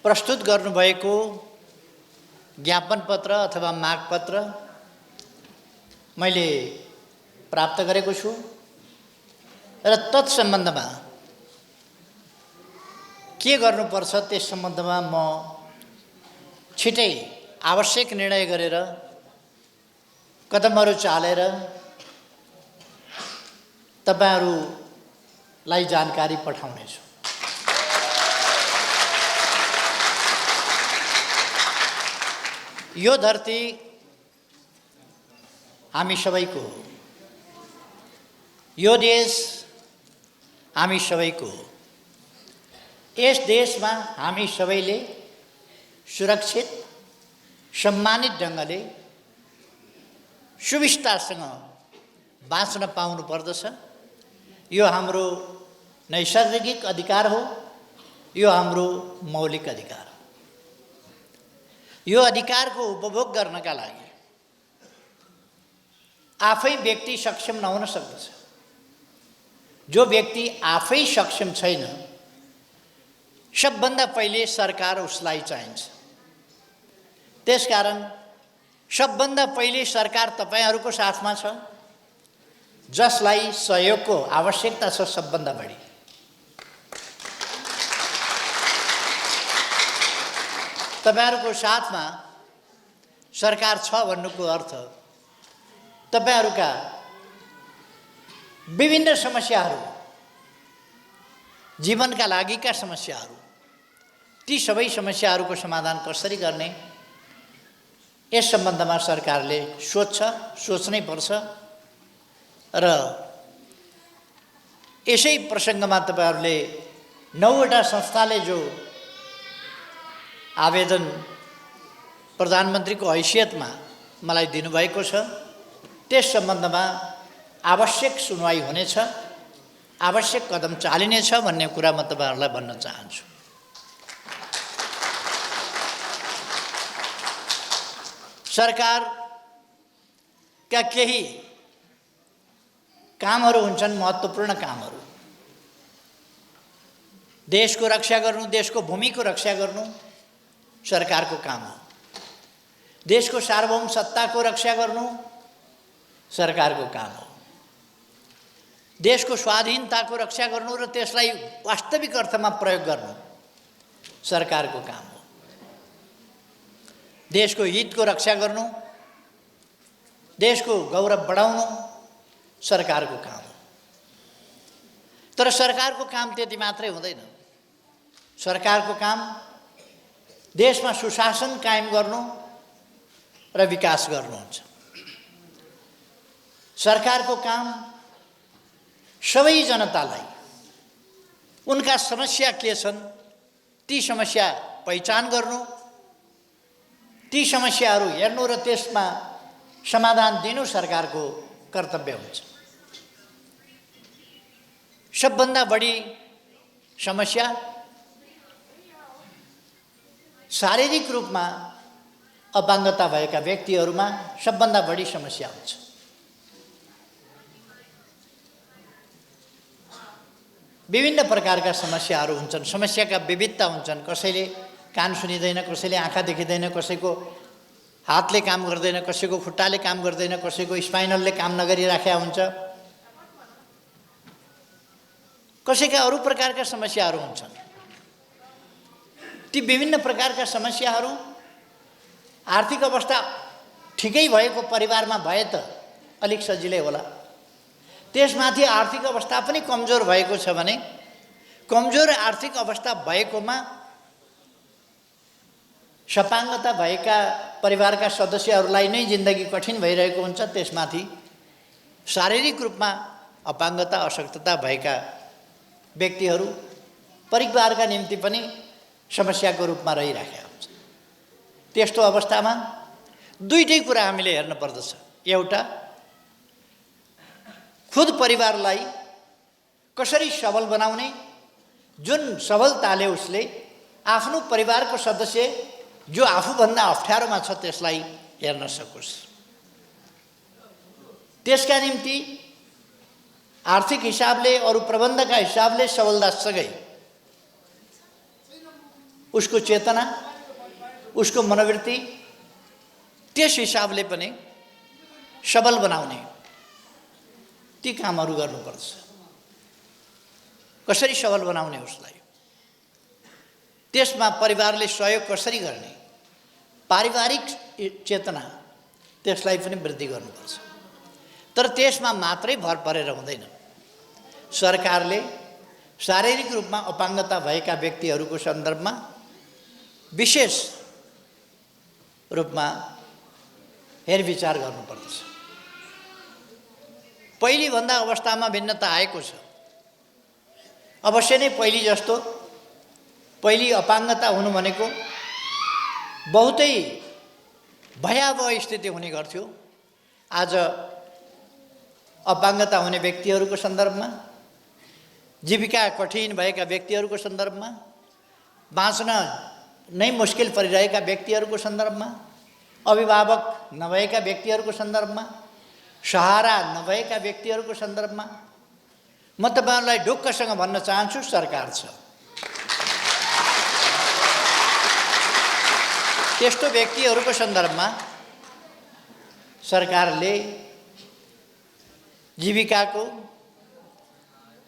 प्रस्तुत गर्नुभएको ज्ञापन पत्र अथवा माग पत्र मैले प्राप्त गरेको छु र तत्सम्बन्धमा के गर्नुपर्छ त्यस सम्बन्धमा म छिटै आवश्यक निर्णय गरेर कदमहरू चालेर तपाईहरुलाई जानकारी पठाउनेछु। यो धरती हामी सबैको हो, यो देश हामी सबैको हो। यस देशमा हामी सबैले सुरक्षित सम्मानित ढंगले सुविस्तारसँग बाँच्न पाउनु पर्दछ। यो हाम्रो नैसर्गिक अधिकार हो, यो हाम्रो मौलिक अधिकार हो। यो अधिकारको उपभोग गर्नका लागि आफै व्यक्ति सक्षम नहुन सक्दछ। जो व्यक्ति आफै सक्षम छैन, सबभन्दा पहिले सरकार उसलाई चाहिन्छ। त्यसकारण सबभन्दा पहिले सरकार तपाईहरुको साथमा छ, जसलाई सहयोगको आवश्यकता छ सबभन्दा बढी। तपाईहरुको साथमा सरकार छ भन्नुको अर्थ तपाईहरुका विभिन्न समस्याहरू, जीवनका लागिका समस्याहरू, ती सबै समस्याहरूको समाधान कसरी गर्ने यस सम्बन्धमा सरकारले सोच्नै पर्छ। र यसै प्रसङ्गमा तपाईहरुले 9 वटा संस्थाले जो आवेदन प्रधानमन्त्रीको हैसियतमा मलाई दिनुभएको छ, त्यस सम्बन्धमा आवश्यक सुनवाई हुनेछ, आवश्यक कदम चालिनेछ भन्ने कुरा म तपाईहरुलाई भन्न चाहन्छु। सरकारका केही कामहरू हुन्छन्, महत्त्वपूर्ण कामहरू। देशको रक्षा गर्नु, देशको भूमिको रक्षा गर्नु सरकारको काम हो। देशको सार्वभौम सत्ताको रक्षा गर्नु सरकारको काम हो। देशको स्वाधीनताको रक्षा गर्नु र त्यसलाई वास्तविक अर्थमा प्रयोग गर्नु सरकारको काम हो। देशको हितको रक्षा गर्नु, देशको गौरव बढाउनु सरकारको काम हो। तर सरकारको काम त्यति मात्रै हुँदैन। सरकारको काम देशमा सुशासन कायम गर्नु र विकास गर्नु हुन्छ। सरकारको काम सबै जनतालाई उनका समस्या के छन् ती समस्या पहिचान गर्नु, ती समस्याहरू हेर्नु र त्यसमा समाधान दिनु सरकारको कर्तव्य हुन्छ। सबभन्दा बढी समस्या शारीरिक रूपमा अपाङ्गता भएका व्यक्तिहरूमा सबभन्दा बढी समस्या हुन्छ। विभिन्न प्रकारका समस्याहरू हुन्छन्, समस्याका विविधता हुन्छन्। कसैले कान सुनिदैन, कसैले आँखा देखिँदैन, कसैको हातले काम गर्दैन, कसैको खुट्टाले काम गर्दैन, कसैको स्पाइनलले काम नगरिराखेका हुन्छ, कसैका अरू प्रकारका समस्याहरू हुन्छन्। ती विभिन्न प्रकारका समस्याहरू आर्थिक अवस्था ठिकै भएको परिवारमा भए त अलिक सजिलै होला। त्यसमाथि आर्थिक अवस्था पनि कमजोर भएको छ भने कमजोर आर्थिक अवस्था भएकोमा सपाङ्गता भएका परिवारका सदस्यहरूलाई नै जिन्दगी कठिन भइरहेको हुन्छ। त्यसमाथि शारीरिक रूपमा अपाङ्गता अशक्तता भएका व्यक्तिहरू परिवारका निम्ति पनि समस्याको रूपमा रहिरहेका हुन्छ। त्यस्तो अवस्थामा दुईटै कुरा हामीले हेर्न पर्दछ। एउटा, खुद परिवारलाई कसरी सबल बनाउने, जुन सबलताले उसले आफ्नो परिवारको सदस्य जो आफूभन्दा अप्ठ्यारोमा छ त्यसलाई हेर्न सकोस्। त्यसका निम्ति आर्थिक हिसाबले अरू प्रबन्धका हिसाबले सबलतासँगै उसको चेतना, उसको मनोवृत्ति त्यस हिसाबले पनि सबल बनाउने ती कामहरू गर्नुपर्छ। कसरी सबल बनाउने उसलाई, त्यसमा परिवारले सहयोग कसरी गर्ने, पारिवारिक चेतना त्यसलाई पनि वृद्धि गर्नुपर्छ। तर त्यसमा मात्रै भर परेर हुँदैन। सरकारले शारीरिक रूपमा अपाङ्गता भएका व्यक्तिहरूको सन्दर्भमा विशेष रूपमा हेरविचार गर्नुपर्दछ। पहिले भन्दा अवस्थामा भिन्नता आएको छ। अवश्य नै पहिले जस्तो पहिले अपाङ्गता हुनु भनेको बहुतै भयावह स्थिति हुने गर्थ्यो। आज अपाङ्गता हुने व्यक्तिहरूको सन्दर्भमा, जीविका कठिन भएका व्यक्तिहरूको सन्दर्भमा, बाँच्न नै मुस्किल परिरहेका व्यक्तिहरूको सन्दर्भमा, अभिभावक नभएका व्यक्तिहरूको सन्दर्भमा, सहारा नभएका व्यक्तिहरूको सन्दर्भमा म तपाईहरुलाई ढुक्कसँग भन्न चाहन्छु, सरकार छ। त्यस्तो व्यक्तिहरूको सन्दर्भमा सरकारले जीविकाको,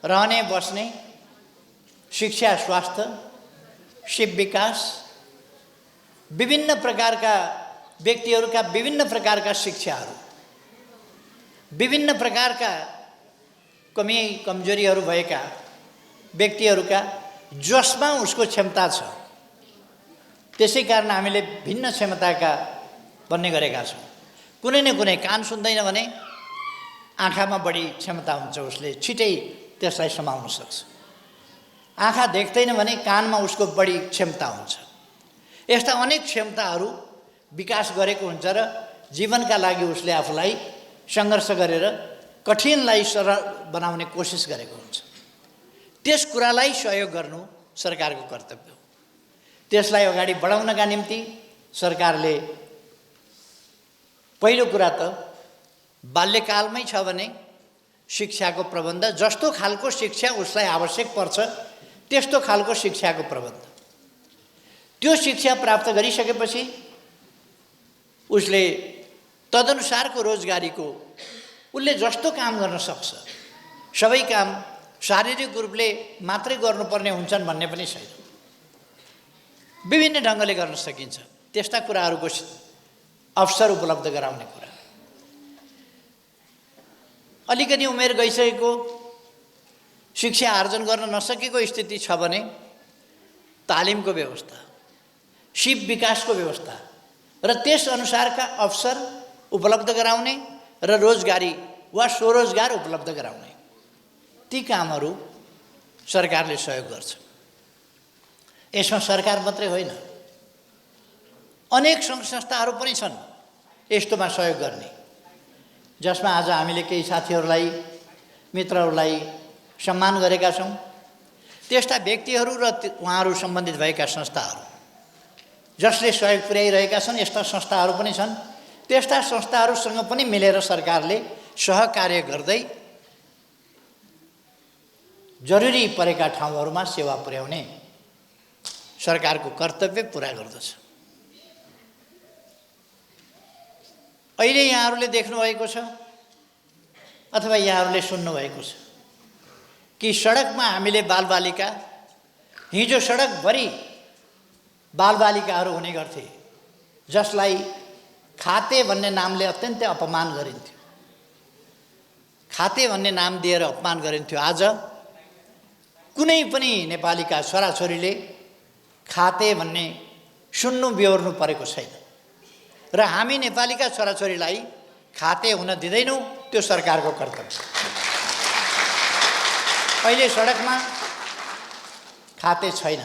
रहने बस्ने, शिक्षा, स्वास्थ्य, शिव विकास, विभिन्न प्रकारका व्यक्तिहरूका विभिन्न प्रकारका शिक्षाहरू, विभिन्न प्रकारका कमी कमजोरीहरू भएका व्यक्तिहरूका जसमा उसको क्षमता छ, त्यसै कारण हामीले भिन्न क्षमताका भन्ने गरेका छौँ। कुनै न कुनै कान सुन्दैन भने आँखामा बढी क्षमता हुन्छ, उसले छिटै त्यसलाई समाउन सक्छ। आँखा देख्दैन भने कानमा उसको बढी क्षमता हुन्छ। यस्ता अनेक क्षमताहरू विकास गरेको हुन्छ र जीवनका लागि उसले आफूलाई सङ्घर्ष गरेर कठिनलाई सरल बनाउने कोसिस गरेको हुन्छ। त्यस कुरालाई सहयोग गर्नु सरकारको कर्तव्य हो। त्यसलाई अगाडि बढाउनका निम्ति सरकारले पहिलो कुरा त बाल्यकालमै छ भने शिक्षाको प्रबन्ध, जस्तो खालको शिक्षा उसलाई आवश्यक पर्छ त्यस्तो खालको शिक्षाको प्रबन्ध, त्यो शिक्षा प्राप्त गरिसकेपछि उसले तदनुसारको रोजगारीको उसले जस्तो काम गर्न सक्छ। सबै काम शारीरिक रूपले मात्रै गर्नुपर्ने हुन्छन् भन्ने पनि छैन, विभिन्न ढङ्गले गर्न सकिन्छ। त्यस्ता कुराहरूको अवसर उपलब्ध गराउने कुरा। अलिकति उमेर गइसकेको, शिक्षा आर्जन गर्न नसकेको स्थिति छ भने तालिमको व्यवस्था, शिव विकासको व्यवस्था र त्यस अनुसारका अवसर उपलब्ध गराउने र रोजगारी वा स्वरोजगार उपलब्ध गराउने, ती कामहरू सरकारले सहयोग गर्छ। यसमा सरकार मात्रै होइन, अनेक सङ्घ संस्थाहरू पनि छन् यस्तोमा सहयोग गर्ने, जसमा आज हामीले केही साथीहरूलाई, मित्रहरूलाई सम्मान गरेका छौँ। त्यस्ता व्यक्तिहरू र उहाँहरू सम्बन्धित भएका संस्थाहरू जसले सहयोग पुर्याइरहेका छन्, यस्ता संस्थाहरू पनि छन्। त्यस्ता संस्थाहरूसँग पनि मिलेर सरकारले सहकार्य गर्दै जरुरी परेका ठाउँहरूमा सेवा पुर्याउने सरकारको कर्तव्य पुरा गर्दछ। अहिले यहाँहरूले देख्नुभएको छ अथवा यहाँहरूले सुन्नुभएको छ कि सडकमा हामीले बालबालिका, हिजो सडकभरि बालबालिकाहरू हुने गर्थे जसलाई खाते भन्ने नामले अत्यन्तै अपमान गरिन्थ्यो। खाते भन्ने नाम दिएर अपमान गरिन्थ्यो। आज कुनै पनि नेपालीका छोराछोरीले खाते भन्ने सुन्नु बेहोर्नु परेको छैन र हामी नेपालीका छोराछोरीलाई खाते हुन दिँदैनौँ, त्यो सरकारको कर्तव्य। अहिले सडकमा खाते छैन,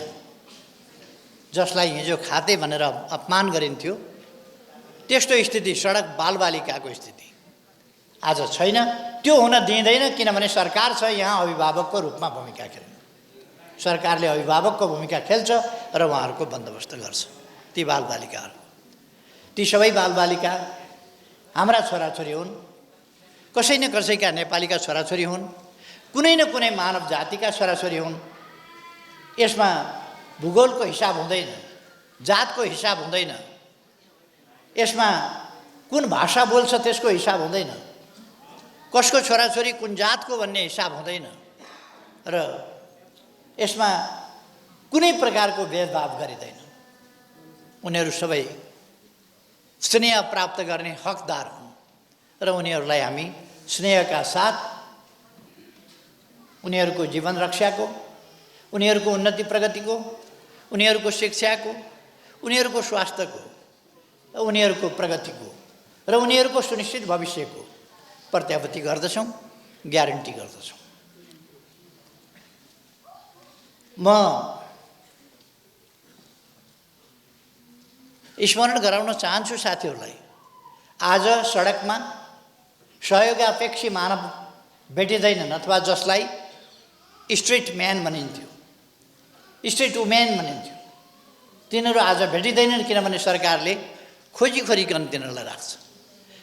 जसलाई हिजो खाते भनेर अपमान गरिन्थ्यो, त्यस्तो स्थिति सडक बालबालिकाको स्थिति आज छैन। त्यो हुन दिँदैन, किनभने सरकार छ यहाँ अभिभावकको रूपमा भूमिका खेल्ने। सरकारले अभिभावकको भूमिका खेल्छ र उहाँहरूको बन्दोबस्त गर्छ। ती बालबालिकाहरू, ती सबै बालबालिका हाम्रा छोराछोरी हुन्, कसै न कसैका नेपालीका छोराछोरी हुन्, कुनै न कुनै मानव जातिका छोराछोरी हुन्। यसमा भूगोलको हिसाब हुँदैन, जातको हिसाब हुँदैन, यसमा कुन भाषा बोल्छ त्यसको हिसाब हुँदैन, कसको छोराछोरी कुन जातको भन्ने हिसाब हुँदैन र यसमा कुनै प्रकारको भेदभाव गरिँदैन। उनीहरू सबै स्नेह प्राप्त गर्ने हकदार हुन् र उनीहरूलाई हामी स्नेहका साथ उनीहरूको जीवन रक्षाको, उनीहरूको उन्नति प्रगतिको, उनीहरूको शिक्षाको, उनीहरूको स्वास्थ्यको, उनीहरूको प्रगतिको र उनीहरूको सुनिश्चित भविष्यको प्रत्याभूति गर्दछौँ, ग्यारेन्टी गर्दछौँ। म स्मरण गराउन चाहन्छु साथीहरूलाई, आज सडकमा सहयोगापेक्षी मानव भेटिँदैनन् अथवा जसलाई स्ट्रिट म्यान भनिन्थ्यो, स्ट्रिट वुमेन भनिन्थ्यो, तिनीहरू आज भेटिँदैनन् किनभने सरकारले खोजिकन तिनीहरूलाई राख्छ।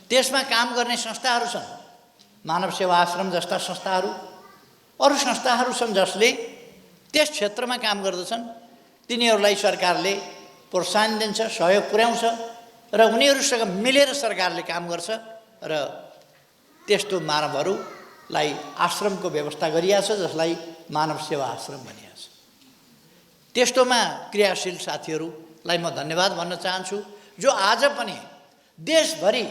त्यसमा काम गर्ने संस्थाहरू छन्, मानव सेवा आश्रम जस्ता संस्थाहरू, अरू संस्थाहरू छन् जसले त्यस क्षेत्रमा काम गर्दछन्। तिनीहरूलाई सरकारले प्रोत्साहन दिन्छ, सहयोग पुर्याउँछ र उनीहरूसँग मिलेर सरकारले काम गर्छ र त्यस्तो मानवहरूलाई आश्रमको व्यवस्था गरिएको छ जसलाई मानव सेवा आश्रम भनिएको छ। त्यस्तोमा क्रियाशील साथीहरूलाई म धन्यवाद भन्न चाहन्छु जो आज पनि देशभरि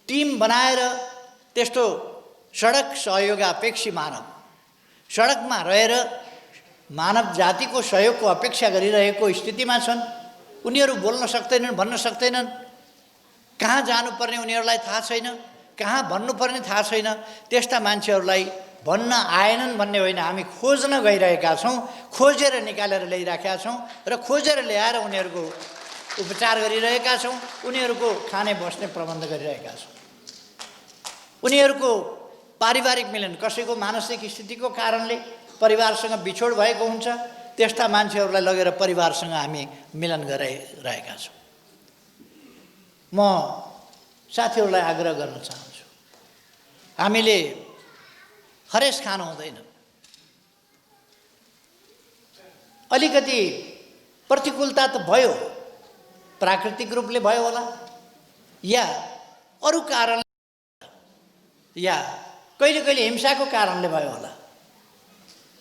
टिम बनाएर त्यस्तो सडक सहयोगापेक्षी मानव सडकमा रहेर मानव जातिको सहयोगको अपेक्षा गरिरहेको स्थितिमा छन्। उनीहरू बोल्न सक्दैनन्, भन्न सक्दैनन्, कहाँ जानुपर्ने उनीहरूलाई थाहा छैन, कहाँ भन्नुपर्ने थाहा छैन। त्यस्ता मान्छेहरूलाई भन्न आएनन् भन्ने होइन, हामी खोज्न गइरहेका छौँ, खोजेर निकालेर ल्याइराखेका छौँ र खोजेर ल्याएर उनीहरूको उपचार गरिरहेका छौँ, उनीहरूको खाने बस्ने प्रबन्ध गरिरहेका छौँ। उनीहरूको पारिवारिक मिलन, कसैको मानसिक स्थितिको कारणले परिवारसँग बिछोड भएको हुन्छ, त्यस्ता मान्छेहरूलाई लगेर परिवारसँग हामी मिलन गराइरहेका छौँ। म साथीहरूलाई आग्रह गर्न चाहन्छु, हामीले हरेस खानु हुँदैन। अलिकति प्रतिकूलता त भयो, प्राकृतिक रूपले भयो होला या अरू कारणले या कहिले कहिले हिंसाको कारणले भयो होला।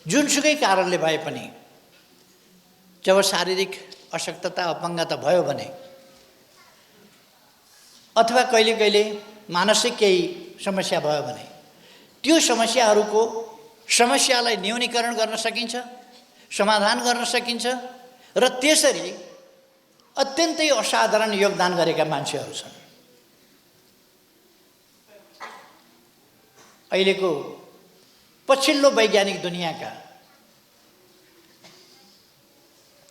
जुनसुकै कारणले भए पनि जब शारीरिक अशक्तता, अपाङ्गता भयो भने अथवा कहिले कहिले मानसिक केही समस्या भयो भने त्यो समस्यालाई न्यूनीकरण गर्न सकिन्छ, समाधान गर्न सकिन्छ र त्यसरी अत्यन्तै असाधारण योगदान गरेका मान्छेहरू छन्। अहिलेको पछिल्लो वैज्ञानिक दुनियाँका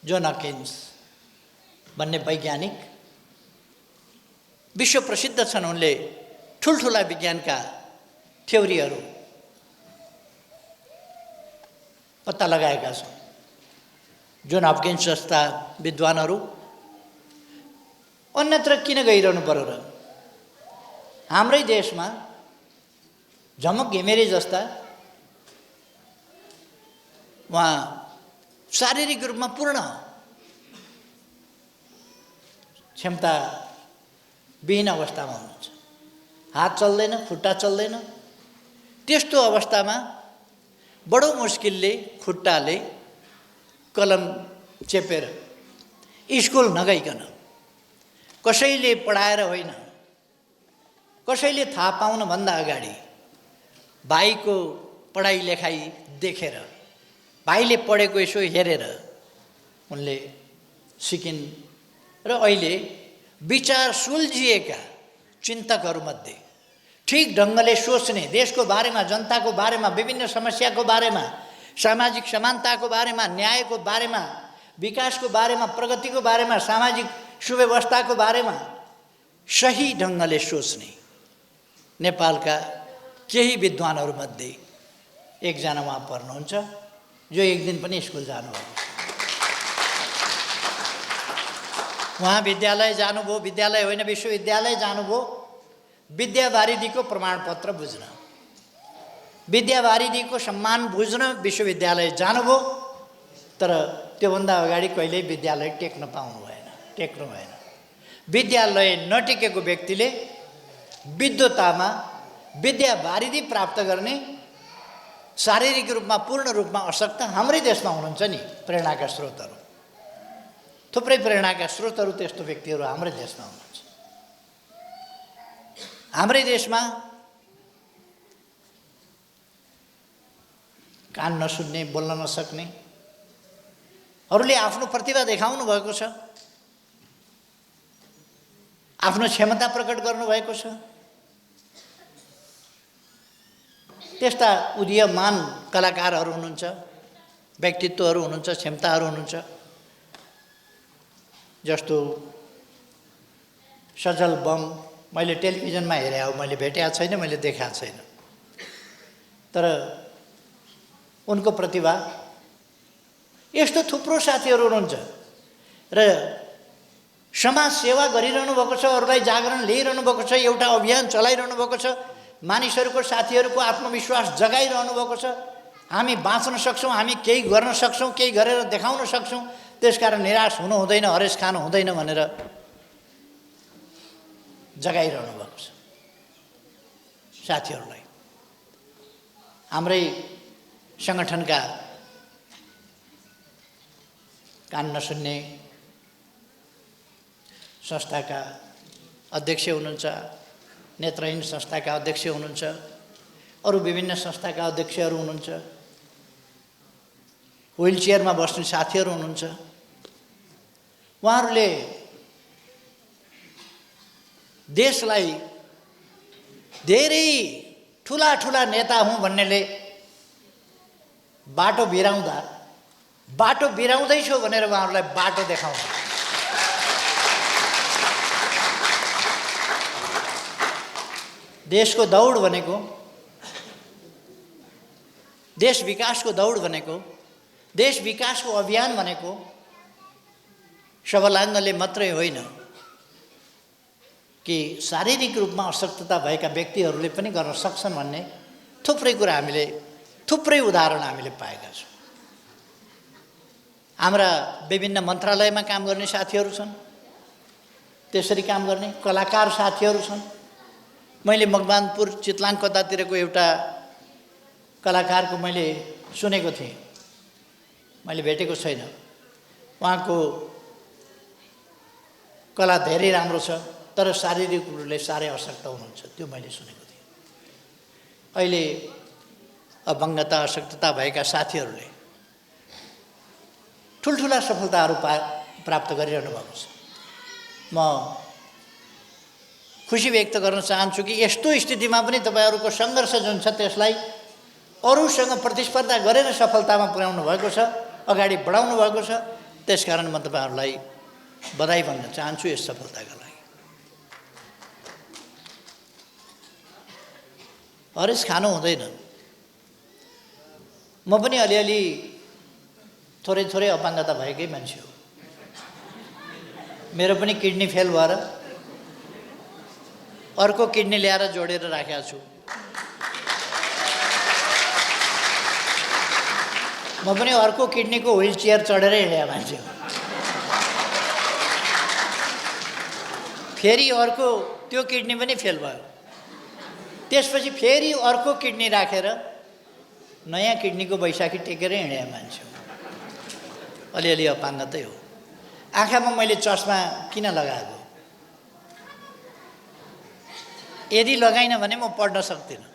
जोन हकिन्स भन्ने वैज्ञानिक विश्व प्रसिद्ध छन्। उनले ठुल्ठुला विज्ञानका थ्योरीहरू पत्ता लगाएका छन्। जोन हकिन्स जस्ता विद्वानहरू अन्यत्र किन गइरहनु पर्यो र? हाम्रै देशमा झमक घिमिरे जस्ता उहाँ शारीरिक रूपमा पूर्ण क्षमता विहीन अवस्थामा हुनुहुन्छ, हात चल्दैन, खुट्टा चल्दैन। त्यस्तो अवस्थामा बडो मुस्किलले खुट्टाले कलम चेपेर स्कुल नगइकन, कसैले पढाएर होइन, कसैले थाहा पाउनुभन्दा अगाडि भाइको पढाइ लेखाइ देखेर, भाइले पढेको यसो हेरेर उनले सिकिन् र अहिले विचार सुल्झिएका चिन्तकहरूमध्ये, ठिक ढङ्गले सोच्ने, देशको बारेमा, जनताको बारेमा, विभिन्न समस्याको बारेमा, सामाजिक समानताको बारेमा, न्यायको बारेमा, विकासको बारेमा, प्रगतिको बारेमा, सामाजिक सुव्यवस्थाको बारेमा सही ढङ्गले सोच्ने नेपालका केही विद्वानहरूमध्ये एकजना उहाँ पर्नुहुन्छ जो एक दिन पनि स्कुल जानुभयो। उहाँ विद्यालय जानुभयो, विद्यालय होइन विश्वविद्यालय जानुभयो विद्यावारिधीको प्रमाणपत्र बुझ्न, विद्यावारिधीको सम्मान बुझ्न विश्वविद्यालय जानुभयो। तर त्योभन्दा अगाडि कहिल्यै विद्यालय टेक्नु भएन। विद्यालय नटेकेको व्यक्तिले विद्वतामा विद्यावारिधि प्राप्त गर्ने शारीरिक रूपमा पूर्ण रूपमा अशक्त हाम्रै देशमा हुनुहुन्छ नि प्रेरणाका स्रोतहरू। थुप्रै प्रेरणाका स्रोतहरू त्यस्तो व्यक्तिहरू हाम्रै देशमा हुनुहुन्छ। हाम्रै देशमा कान नसुन्ने, बोल्न नसक्ने हरूले आफ्नो प्रतिभा देखाउनु भएको छ, आफ्नो क्षमता प्रकट गर्नुभएको छ। त्यस्ता उदीयमान कलाकारहरू हुनुहुन्छ, व्यक्तित्वहरू हुनुहुन्छ, क्षमताहरू हुनुहुन्छ। जस्तो सजल बम मैले टेलिभिजनमा हेरे हो, मैले भेटेको छैन, मैले देखाएको छैन, तर उनको प्रतिभा। यस्तो थुप्रो साथीहरू हुनुहुन्छ र समाज सेवा गरिरहनु भएको छ, अरूलाई जागरण ल्याइरहनु भएको छ, एउटा अभियान चलाइरहनु भएको छ, मानिसहरूको साथीहरूको आत्मविश्वास जगाइरहनु भएको छ। हामी बाँच्न सक्छौँ, हामी केही गर्न सक्छौँ, केही गरेर देखाउन सक्छौँ, त्यसकारण निराश हुनु हुँदैन, हरेस खानु हुँदैन भनेर जगाइरहनु भएको छ साथीहरूलाई। हाम्रै सङ्गठनका कान नसुन्ने संस्थाका अध्यक्ष हुनुहुन्छ, नेत्रहीन संस्थाका अध्यक्ष हुनुहुन्छ, अरू विभिन्न संस्थाका अध्यक्षहरू हुनुहुन्छ, व्हील चेयरमा बस्ने साथीहरू हुनुहुन्छ। उहाँहरूले देशलाई धेरै ठुला ठुला नेता हुँ भन्नेले बाटो बिराउँदैछु भनेर उहाँहरूलाई बाटो देखाउँछ। देशको दौड भनेको, देश विकासको दौड भनेको, देश विकासको अभियान भनेको सबलाङ्गले मात्रै होइन कि शारीरिक रूपमा अशक्तता भएका व्यक्तिहरूले पनि गर्न सक्छन् भन्ने थुप्रै कुरा हामीले, थुप्रै उदाहरण हामीले पाएका छौँ। हाम्रा विभिन्न मन्त्रालयमा काम गर्ने साथीहरू छन्, त्यसरी काम गर्ने कलाकार साथीहरू छन्। मैले मकवानपुर चितलाङ कतातिरको एउटा कलाकारको मैले सुनेको थिएँ, मैले भेटेको छैन। उहाँको कला धेरै राम्रो छ, तर शारीरिक रूपले साह्रै अशक्त हुनुहुन्छ, त्यो मैले सुनेको थिएँ। अहिले अपाङ्गता अशक्तता भएका साथीहरूले ठुल्ठुला सफलताहरू प्राप्त गरिरहनु भएको छ। म खुसी व्यक्त गर्न चाहन्छु कि यस्तो स्थितिमा पनि तपाईँहरूको सङ्घर्ष जुन छ त्यसलाई अरूसँग प्रतिस्पर्धा गरेर सफलतामा पुर्याउनु भएको छ, अगाडि बढाउनु भएको छ। त्यसकारण म तपाईँहरूलाई बधाई भन्न चाहन्छु यस सफलताका लागि। हरेस खानु हुँदैन। म पनि अलिअलि थोरै थोरै अपाङ्गता भएकै मान्छे हो। मेरो पनि किडनी फेल भएर अर्को किडनी ल्याएर जोडेर राखेको छु। म पनि अर्को किडनीको व्हील चेयर चढेर हिँडेको मान्छे हो। फेरि अर्को त्यो किडनी पनि फेल भयो, त्यसपछि फेरि अर्को किडनी राखेर नयाँ किडनीको बैशाखी टेकेर हिँडेको मान्छे हो। अलिअलि अपाङ्गतै हो। आँखामा मैले चस्मा किन लगाएको? यदि लगाइन भने म पढ्न सक्दिनँ,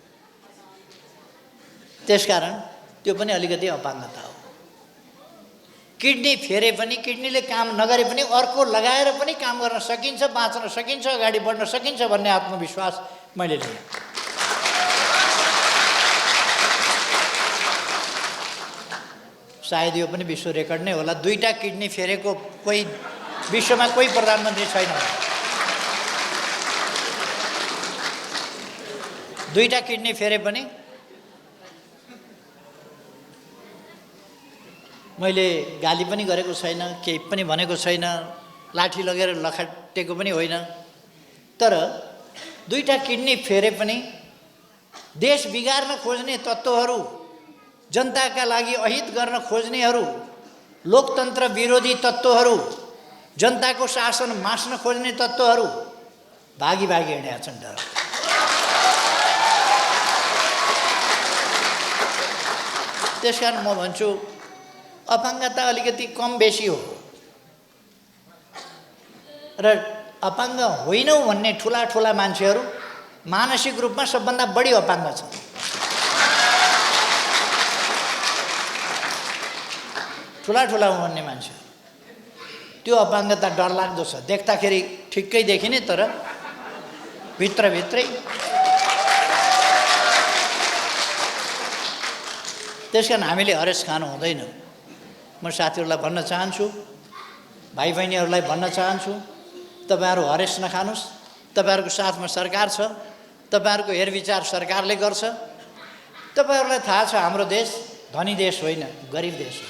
त्यसकारण त्यो पनि अलिकति अपाङ्गता हो। किडनी फेरे पनि, किडनीले काम नगरे पनि अर्को लगाएर पनि काम गर्न सकिन्छ, बाँच्न सकिन्छ, अगाडि बढ्न सकिन्छ भन्ने आत्मविश्वास मैले लिएँ। सायद यो पनि विश्व रेकर्ड नै होला। 2टा किडनी फेरेको कोही विश्वमा कोही प्रधानमन्त्री छैन। 2टा किडनी फेरे पनि मैले गाली पनि गरेको छैन, केही पनि भनेको छैन, लाठी लगेर लखाटेको पनि होइन। तर 2टा किडनी फेरे पनि देश बिगार्न खोज्ने तत्त्वहरू, जनताका लागि अहित गर्न खोज्नेहरू लोकतन्त्र विरोधी तत्त्वहरू, जनताको शासन मास्न खोज्ने तत्त्वहरू भागी भागी हिँडेका छन् डर। त्यसकारण म भन्छु अपाङ्गता अलिकति कम बेसी हो र अपाङ्ग होइनौ भन्ने ठुला ठुला मान्छेहरू मानसिक रूपमा सबभन्दा बढी अपाङ्ग छन्। ठुला ठुला भन्ने मान्छे त्यो अपाङ्गता डरलाग्दो छ। देख्दाखेरि ठिक्कै देखिने तर भित्रभित्रै। त्यसकारण हामीले हरेस खानु हुँदैन। म साथीहरूलाई भन्न चाहन्छु, भाइ बहिनीहरूलाई भन्न चाहन्छु, तपाईहरू हरेस नखानुस्। तपाईहरूको साथमा सरकार छ, तपाईहरूको हेरविचार सरकारले गर्छ। तपाईहरूलाई थाहा छ हाम्रो देश धनी देश होइन, गरिब देश हो।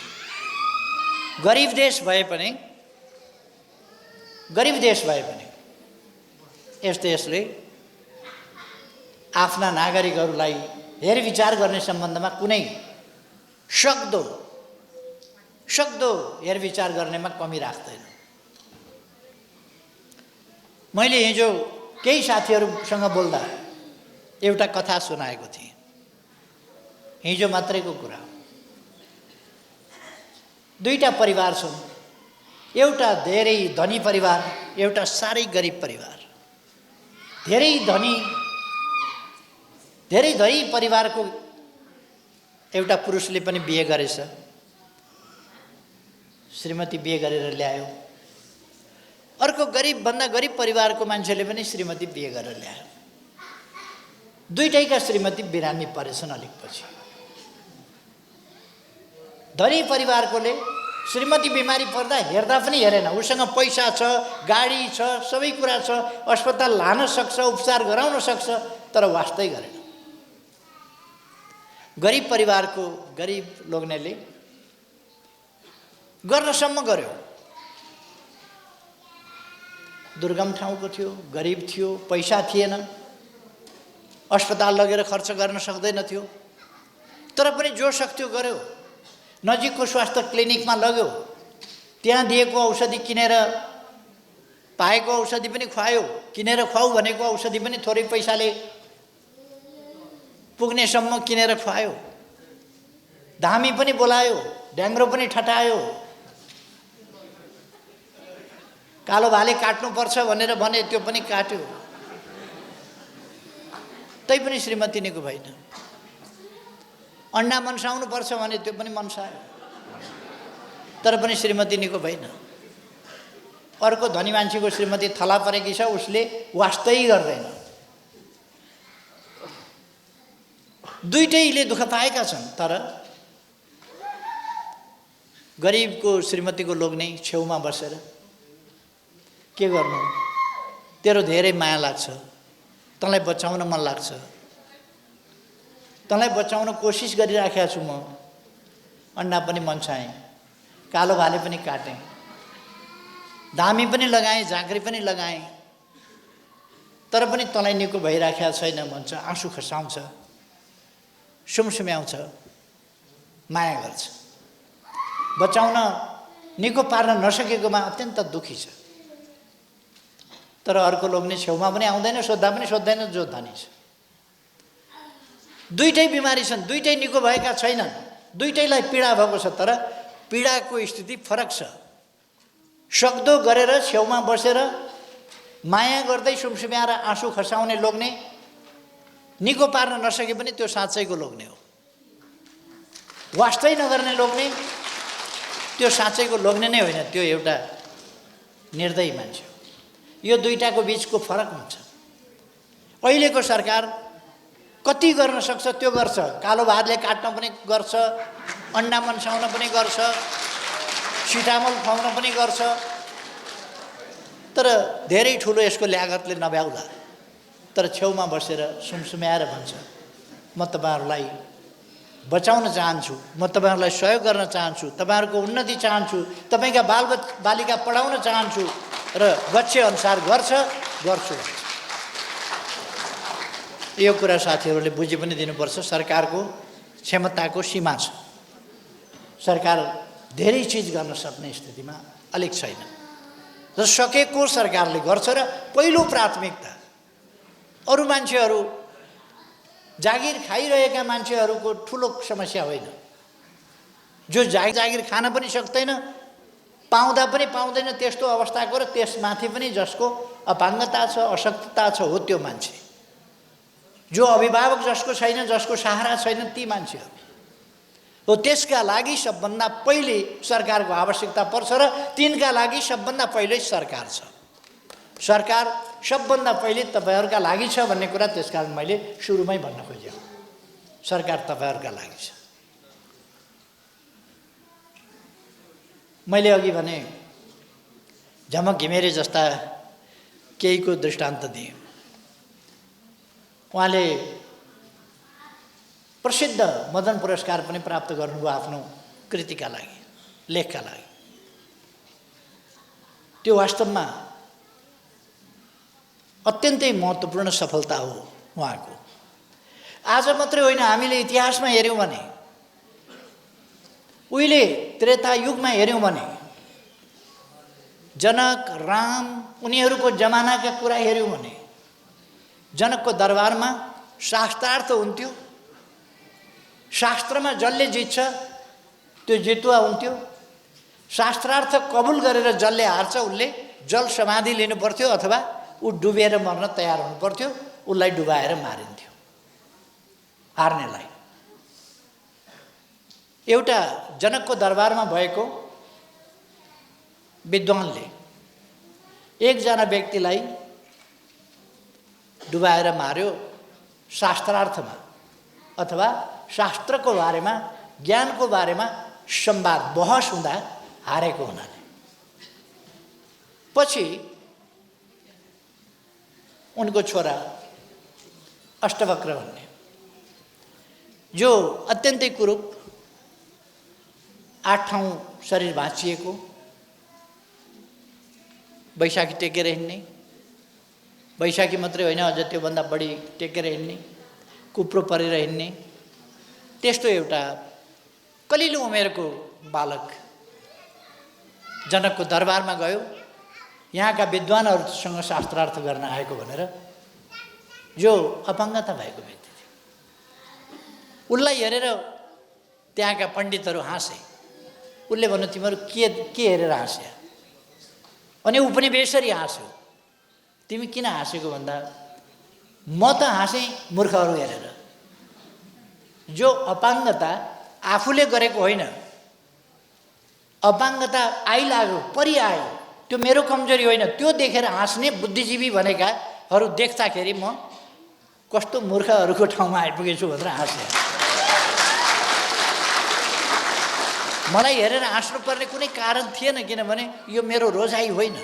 गरिब देश भए पनि यस देशले आफ्ना नागरिकहरूलाई हेरविचार गर्ने सम्बन्धमा कुनै सक्दो हेरविचार गर्नेमा कमी राख्दैन। मैले हिजो केही साथीहरूसँग बोल्दा एउटा कथा सुनाएको थिएँ। हिजो मात्रैको कुरा। दुईटा परिवार छन्, एउटा धेरै धनी परिवार, एउटा साह्रै गरिब परिवार। धेरै धनी परिवारको एउटा पुरुषले पनि बिहे गरेछ, श्रीमती बिहे गरेर ल्यायो। अर्को गरिबभन्दा गरिब परिवारको मान्छेले पनि श्रीमती बिहे गरेर ल्यायो। दुईटैका श्रीमती बिरामी परेछन् अलिक पछि। धनी परिवारकोले श्रीमती बिमारी पर्दा हेर्दा पनि हेरेन। उसँग पैसा छ, गाडी छ, सबै कुरा छ, अस्पताल लान सक्छ, उपचार गराउन सक्छ, तर वास्तै गरेन। गरिब परिवारको गरिब लोग्नेले गर्नसम्म गर्यो। दुर्गम ठाउँको थियो, गरिब थियो, पैसा थिएन, अस्पताल लगेर खर्च गर्न सक्दैन थियो, तर पनि जो सक्थ्यो गर्यो। नजिकको स्वास्थ्य क्लिनिकमा लग्यो, त्यहाँ दिएको औषधि किनेर, पाएको औषधि पनि खुवायो, किनेर खुवाऊ भनेको औषधि पनि थोरै पैसाले पुग्नेसम्म किनेर खुवायो। धामी पनि बोलायो, ड्याङ्ग्रो पनि ठटायो, कालो भाले काट्नुपर्छ भनेर भने त्यो पनि काट्यो। तै पनि श्रीमती निको भएन। अन्डा मनसाउनु पर्छ भने त्यो पनि मनसायो, तर पनि श्रीमती निको भएन। अर्को धनी मान्छेको श्रीमती थला परेकी छ, उसले वास्तै गर्दैन। दुईटैले दुःख पाएका छन्, तर गरिबको श्रीमतीको लोग्ने छेउमा बसेर के गर्नु, तेरो धेरै माया लाग्छ, तँलाई बचाउन मन लाग्छ, तँलाई बचाउन कोसिस गरिराखेको छु म। अन्डा पनि मनसाएँ, कालो भाले पनि काटेँ, धामी पनि लगाएँ, झाँक्री पनि लगाएँ, तर पनि तँलाई निको भइराखेको छैन भन्छ। आँसु खसाउँछ, सुमसुम्याउँछ, माया गर्छ। बचाउन निको पार्न नसकेकोमा अत्यन्त दुःखी छ। तर अर्को लोग्ने छेउमा पनि आउँदैन, सोद्धा पनि सोध्दैन जो धनी छ। दुईटै बिमारी छन्, दुईटै निको भएका छैनन्, दुईटैलाई पीडा भएको छ, तर पीडाको स्थिति फरक छ। सक्दो गरेर छेउमा बसेर माया गर्दै सुमसुम्याएर आँसु खसाउने लोग्ने निको पार्न नसके पनि त्यो साँच्चैको लोग्ने हो। वास्तै नगर्ने लोग्ने त्यो साँच्चैको लोग्ने नै होइन, त्यो एउटा निर्दयी मान्छे हो। यो दुईटाको बीचको फरक हुन्छ। अहिलेको सरकार कति गर्न सक्छ त्यो गर्छ। कालो भातले काट्न पनि गर्छ, अन्डा मनसाउन पनि गर्छ, सिटामोल खुवाउन पनि गर्छ, तर धेरै ठुलो यसको ल्यागतले नभ्याउला। तर छेउमा बसेर सुमसुम्याएर भन्छ, म तपाईँहरूलाई बचाउन चाहन्छु, म तपाईँहरूलाई सहयोग गर्न चाहन्छु, तपाईँहरूको उन्नति चाहन्छु, तपाईँका बालिका पढाउन चाहन्छु र गच्छे अनुसार गर्छु। यो कुरा साथीहरूले बुझि पनि दिनुपर्छ। सरकारको क्षमताको सीमा छ। सरकार धेरै चिज गर्न सक्ने स्थितिमा अलिक छैन र सकेको सरकारले गर्छ र पहिलो प्राथमिकता अरू मान्छेहरू जागिर खाइरहेका मान्छेहरूको ठुलो समस्या होइन। जो जागिर खान पनि सक्दैन, पाउँदा पनि पाउँदैन त्यस्तो अवस्थाको र त्यसमाथि पनि जसको अपाङ्गता छ, अशक्तता छ हो त्यो मान्छे। जो अभिभावक जसको छैन, जसको सहारा छैन ती मान्छेहरू हो। त्यसका लागि सबभन्दा पहिले सरकारको आवश्यकता पर्छ र तिनका लागि सबभन्दा पहिले सरकार छ। सरकार सबभन्दा पहिले तपाईहरुका लागि छ भन्ने कुरा त्यसकारण मैले सुरुमै भन्न खोजेँ। सरकार तपाईहरुका लागि छ। मैले अघि भने झमक घिमिरे जस्ता केहीको दृष्टान्त दिएँ। उहाँले प्रसिद्ध मदन पुरस्कार पनि प्राप्त गर्नुभयो आफ्नो कृतिका लागि, लेखका लागि। त्यो वास्तवमा अत्यन्तै महत्त्वपूर्ण सफलता हो उहाँको। आज मात्रै होइन, हामीले इतिहासमा हेर्यौं भने, उहिले त्रेता युगमा हेर्यौं भने जनक, राम उनीहरूको जमानाका कुरा हेर्यौं भने जनकको दरबारमा शास्त्रार्थ हुन्थ्यो। शास्त्रमा जसले जित्छ त्यो जितुवा हुन्थ्यो। शास्त्रार्थ कबुल गरेर जसले हार्छ उसले जल समाधि लिनु पर्थ्यो अथवा ऊ डुबेर मर्न तयार हुनु पर्थ्यो। उसलाई डुबाएर मारिन्थ्यो हार्नेलाई। एउटा जनकको दरबारमा भएको विद्वानले एकजना व्यक्तिलाई डुबाएर मार्यो शास्त्रार्थमा अथवा शास्त्रको बारेमा, ज्ञानको बारेमा संवाद बहस हुँदा हारेको हुनाले। पछि उनको छोरा अष्टवक्र भन्ने, जो अत्यन्तै कुरूप, 8 ठाउँ शरीर भाँचिएको, बैशाखी टेकेर हिँड्ने, बैशाखी मात्रै होइन अझ त्योभन्दा बढी टेकेर हिँड्ने, कुप्रो परेर हिँड्ने, त्यस्तो एउटा कलिलो उमेरको बालक जनकको दरबारमा गयो। यहाँका विद्वानहरूसँग शास्त्रार्थ गर्न आएको भनेर, जो अपाङ्गता भएको व्यक्ति थियो। उसलाई हेरेर त्यहाँका पण्डितहरू हाँसे। उसले भन्यो तिमीहरू के हेरेर हाँस्या? अनि ऊ पनि बेसरी हाँस्यो। तिमी किन हाँसेको भन्दा म त हाँसेँ मूर्खहरू हेरेर। जो अपाङ्गता आफूले गरेको होइन, अपाङ्गता आइलाग्यो, परिआयो, त्यो मेरो कमजोरी होइन, त्यो देखेर हाँस्ने बुद्धिजीवी भनेकाहरू देख्दाखेरि म कस्तो मूर्खहरूको ठाउँमा आइपुगेछु भनेर हाँसेँ। मलाई हेरेर हाँस्नुपर्ने कुनै कारण थिएन, किनभने यो मेरो रोजाइ होइन।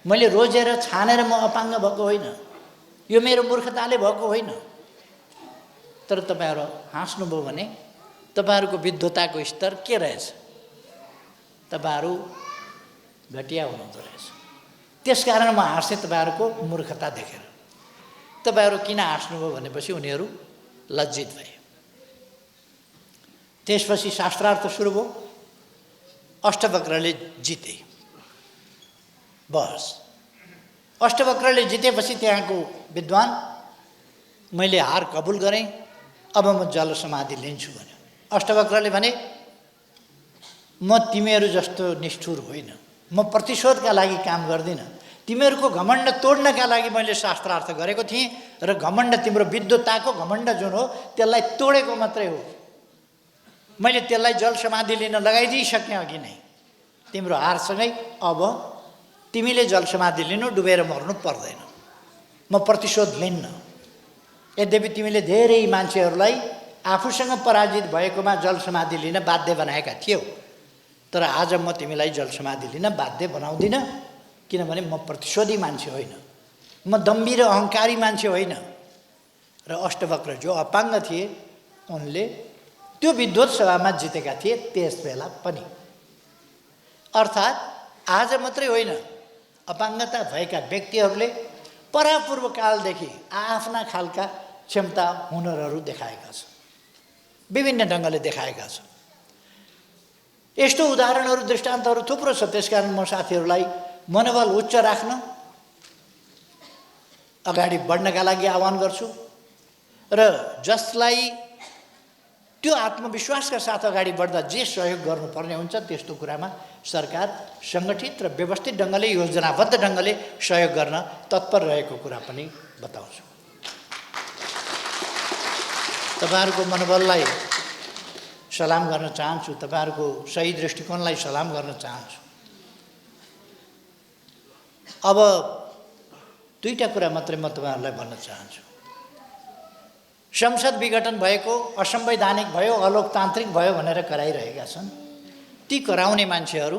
मैले रोजेर छानेर म अपाङ्ग भएको होइन, यो मेरो मूर्खताले भएको होइन। तर तपाईहरु हाँस्नुभयो भने तपाईहरुको विद्वताको स्तर के रहेछ? तपाईहरु घटिया हुनुहुँदो रहेछ। त्यसकारण म हाँसेँ तपाईहरुको मूर्खता देखेर। तपाईहरु किन हाँस्नुभयो भनेपछि उनीहरू लज्जित भए। त्यसपछि शास्त्रार्थ सुरु भयो। अष्टवक्रले जिते बस। अष्टवक्रले जितेपछि त्यहाँको विद्वान, मैले हार कबुल गरेँ, अब म जल समाधि लिन्छु भन्यो। अष्टवक्रले भने म तिमीहरू जस्तो निष्ठुर होइन, म प्रतिशोधका लागि काम गर्दिनँ। तिमीहरूको घमण्ड तोड्नका लागि मैले शास्त्रार्थ गरेको थिएँ र घमण्ड तिम्रो विद्वताको घमण्ड जुन हो त्यसलाई तोडेको मात्रै हो। मैले त्यसलाई जल समाधि लिन लगाइदिइसकेँ अघि नै। तिम्रो हारसँगै अब तिमीले जल समाधि लिनु, डुबेर मर्नु पर्दैन। म प्रतिशोध लिन्न। यद्यपि तिमीले धेरै मान्छेहरूलाई आफूसँग पराजित भएकोमा जल समाधि लिन बाध्य बनाएका थियौ, तर आज म तिमीलाई जल समाधि लिन बाध्य बनाउँदिन, किनभने म प्रतिशोधी मान्छे होइन, म दम्भी र अहङ्कारी मान्छे होइन। र अष्टवक्र जो अपाङ्ग थिए उनले त्यो विद्वत सभामा जितेका थिए त्यस बेला पनि। अर्थात् आज मात्रै होइन, अपाङ्गता भएका व्यक्तिहरूले परापूर्व कालदेखि आफ्ना खालका क्षमता हुनरहरू देखाएका छन्, विभिन्न ढङ्गले देखाएका छन्। यस्तो उदाहरणहरू दृष्टान्तहरू थुप्रो छ। त्यसकारण म साथीहरूलाई मनोबल उच्च राख्न, अगाडि बढ्नका लागि आह्वान गर्छु र जसलाई त्यो आत्मविश्वासका साथ अगाडि बढ्दा जे सहयोग गर्नुपर्ने हुन्छ त्यस्तो कुरामा सरकार सङ्गठित र व्यवस्थित ढङ्गले, योजनाबद्ध ढङ्गले सहयोग गर्न तत्पर रहेको कुरा पनि बताउँछु। तपाईहरुको मनोबललाई सलाम गर्न चाहन्छु, तपाईहरुको सही दृष्टिकोणलाई सलाम गर्न चाहन्छु। अब दुईटा कुरा मात्रै म तपाईहरुलाई भन्न चाहन्छु। संसद विघटन भएको, असंवैधानिक भयो, अलोकतान्त्रिक भयो भनेर कराइरहेका छन्। ती कराउने मान्छेहरू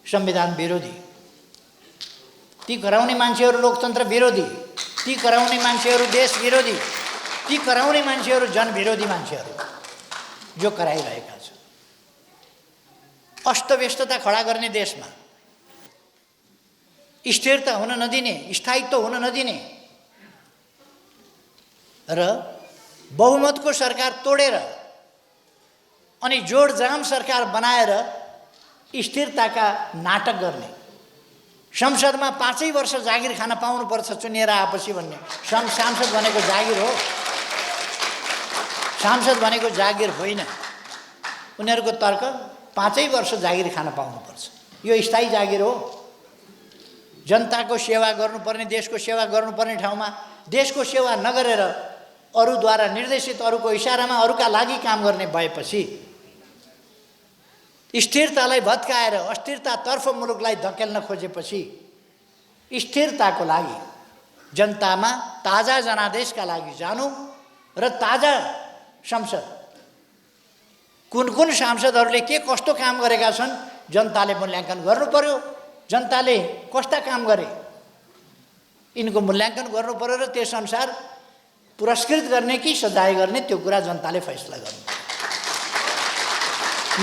संविधान विरोधी, ती कराउने मान्छेहरू लोकतन्त्र विरोधी, ती कराउने मान्छेहरू देश विरोधी, ती कराउने मान्छेहरू जनविरोधी मान्छेहरू जो कराइरहेका छन्। अस्तव्यस्तता खडा गर्ने देशमा स्थिरता हुन नदिने, स्थायित्व हुन नदिने र बहुमतको सरकार तोडेर अनि जोडजाम सरकार बनाएर स्थिरताका नाटक गर्ने, संसदमा 5 वर्ष जागिर खान पाउनुपर्छ चुनिएर आएपछि भन्ने। सांसद भनेको जागिर हो, सांसद भनेको जागिर होइन। उनीहरूको तर्क 5 वर्ष जागिर खान पाउनुपर्छ, यो स्थायी जागिर हो। जनताको सेवा गर्नुपर्ने, देशको सेवा गर्नुपर्ने ठाउँमा देशको सेवा नगरेर अरूद्वारा निर्देशित, अरूको इशारामा अरूका लागि काम गर्ने भएपछि स्थिरतालाई भत्काएर अस्थिरतातर्फ मुलुकलाई धकेल्न खोजेपछि स्थिरताको लागि जनतामा ताजा जनादेशका लागि जानु र ताजा संसद, कुन कुन सांसदहरूले के कस्तो काम गरेका छन् जनताले मूल्याङ्कन गर्नु पर्यो। जनताले कस्ता काम गरे यिनको मूल्याङ्कन गर्नु पर्यो र त्यसअनुसार पुरस्कृत गर्ने कि सजाय गर्ने त्यो कुरा जनताले फैसला गर्नु।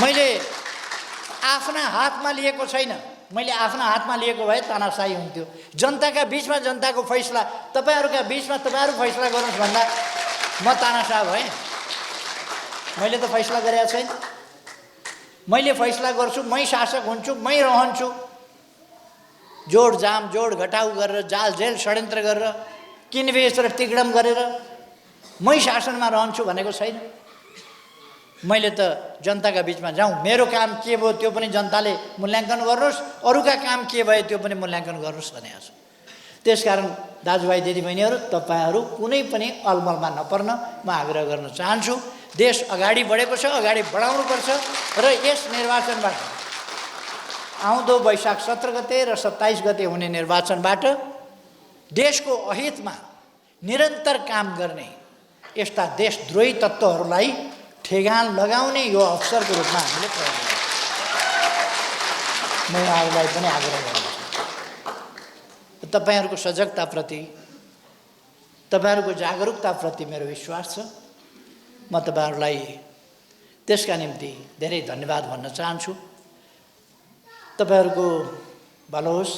मैले आफ्ना हातमा लिएको छैन, मैले आफ्ना हातमा लिएको भए तानाशाही हुन्थ्यो। जनताका बीचमा जनताको फैसला, तपाईहरुका बीचमा तपाईहरु फैसला गर्नुस् भन्दा म तानाशाह भएँ। मैले त फैसला गरेको छैन। मैले फैसला गर्छु, मै शासक हुन्छु, मै रहन्छु। जोडजाम जोड घटाउ गरेर, जाल जेल षड्यन्त्र गरेर, किनबेच र तिगडम गरेर मै शासनमा रहन्छु भनेको छैन। मैले त जनताका बीचमा जाउँ, मेरो काम के भयो त्यो पनि जनताले मूल्याङ्कन गर्नुस्, अरूका काम के भयो त्यो पनि मूल्याङ्कन गर्नुस् भनेको छु। त्यसकारण दाजुभाइ दिदीबहिनीहरू, तपाईहरु कुनै पनि अलमलमा नपर्न म आग्रह गर्न चाहन्छु। देश अगाडि बढेको छ, अगाडि बढाउनुपर्छ र यस निर्वाचनबाट, आउँदो वैशाख 17 गते र 27 गते हुने निर्वाचनबाट देशको अहितमा निरन्तर काम गर्ने यस्ता देशद्रोही तत्त्वहरूलाई ठेगान लगाउने यो अवसरको रूपमा हामीले प्रयोग गर्छौँ। म यहाँहरूलाई पनि आग्रह गर्छु, तपाईहरुको सजगताप्रति, तपाईहरुको जागरुकताप्रति मेरो विश्वास छ। म तपाईहरुलाई त्यसका निम्ति धेरै धन्यवाद भन्न चाहन्छु। तपाईहरुको भलो होस्।